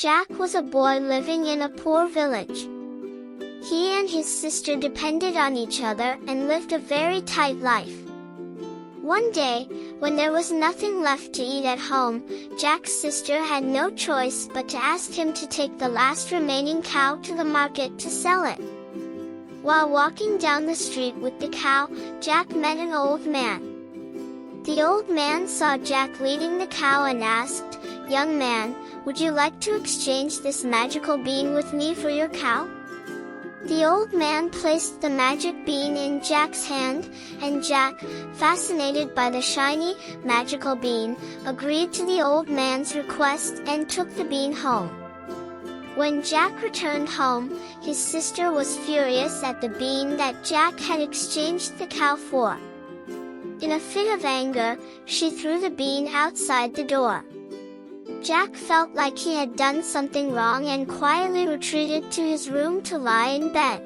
Jack was a boy living in a poor village. He and his sister depended on each other and lived a very tight life. One day, when there was nothing left to eat at home, Jack's sister had no choice but to ask him to take the last remaining cow to the market to sell it. While walking down the street with the cow, Jack met an old man. The old man saw Jack leading the cow and asked, "Young man, would you like to exchange this magical bean with me for your cow?" The old man placed the magic bean in Jack's hand, and Jack, fascinated by the shiny, magical bean, agreed to the old man's request and took the bean home. When Jack returned home, his sister was furious at the bean that Jack had exchanged the cow for. In a fit of anger, she threw the bean outside the door. Jack felt like he had done something wrong and quietly retreated to his room to lie in bed.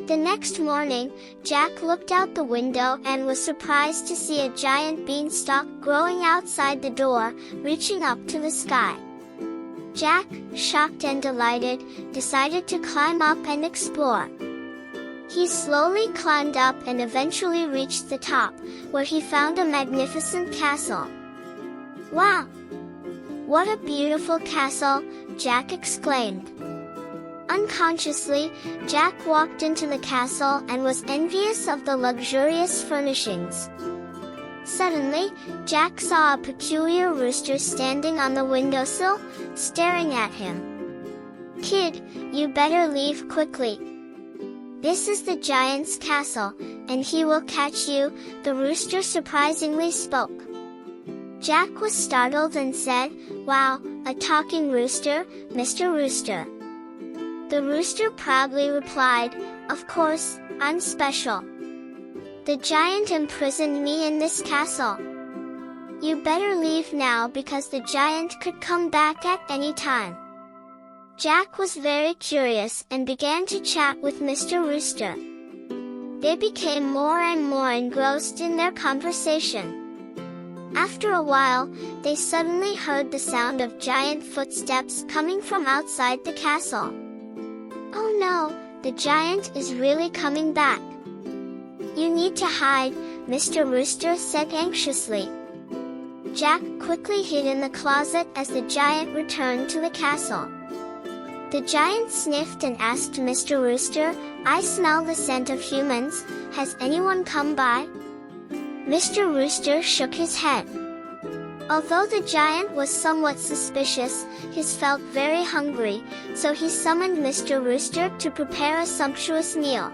The next morning, Jack looked out the window and was surprised to see a giant beanstalk growing outside the door, reaching up to the sky. Jack, shocked and delighted, decided to climb up and explore. He slowly climbed up and eventually reached the top, where he found a magnificent castle. "Wow! What a beautiful castle!" Jack exclaimed. Unconsciously, Jack walked into the castle and was envious of the luxurious furnishings. Suddenly, Jack saw a peculiar rooster standing on the windowsill, staring at him. "Kid, you better leave quickly. This is the giant's castle, and he will catch you," the rooster surprisingly spoke. Jack was startled and said, "Wow, a talking rooster, Mr. Rooster." The rooster proudly replied, "Of course, I'm special. The giant imprisoned me in this castle. You better leave now because the giant could come back at any time." Jack was very curious and began to chat with Mr. Rooster. They became more and more engrossed in their conversation. After a while, they suddenly heard the sound of giant footsteps coming from outside the castle. "Oh no, the giant is really coming back. You need to hide," Mr. Rooster said anxiously. Jack quickly hid in the closet as the giant returned to the castle. The giant sniffed and asked Mr. Rooster, "I smell the scent of humans. Has anyone come by?" Mr. Rooster shook his head. Although the giant was somewhat suspicious, he felt very hungry, so he summoned Mr. Rooster to prepare a sumptuous meal.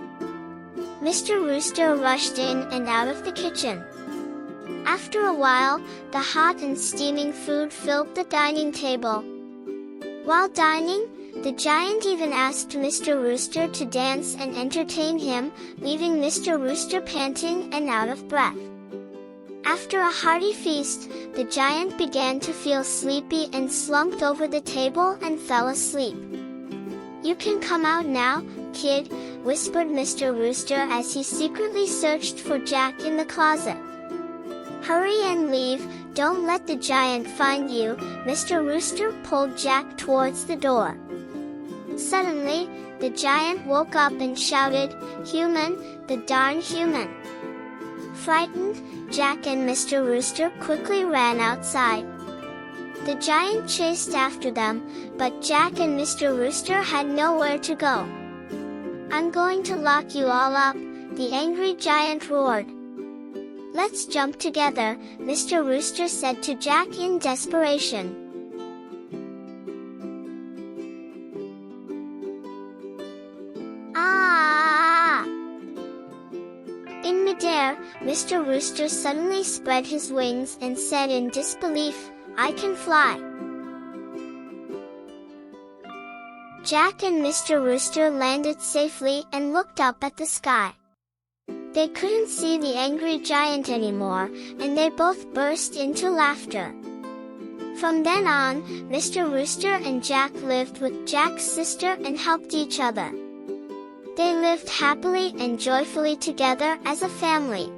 Mr. Rooster rushed in and out of the kitchen. After a while, the hot and steaming food filled the dining table. While dining, the giant even asked Mr. Rooster to dance and entertain him, leaving Mr. Rooster panting and out of breath. After a hearty feast, the giant began to feel sleepy and slumped over the table and fell asleep. "You can come out now, kid," whispered Mr. Rooster as he secretly searched for Jack in the closet. "Hurry and leave, don't let the giant find you," Mr. Rooster pulled Jack towards the door. Suddenly, the giant woke up and shouted, "Human, the darn human!" Frightened, Jack and Mr. Rooster quickly ran outside. The giant chased after them, but Jack and Mr. Rooster had nowhere to go. "I'm going to lock you all up," the angry giant roared. "Let's jump together," Mr. Rooster said to Jack in desperation. "Ah!" In midair, Mr. Rooster suddenly spread his wings and said in disbelief, "I can fly." Jack and Mr. Rooster landed safely and looked up at the sky. They couldn't see the angry giant anymore, and they both burst into laughter. From then on, Mr. Rooster and Jack lived with Jack's sister and helped each other. They lived happily and joyfully together as a family.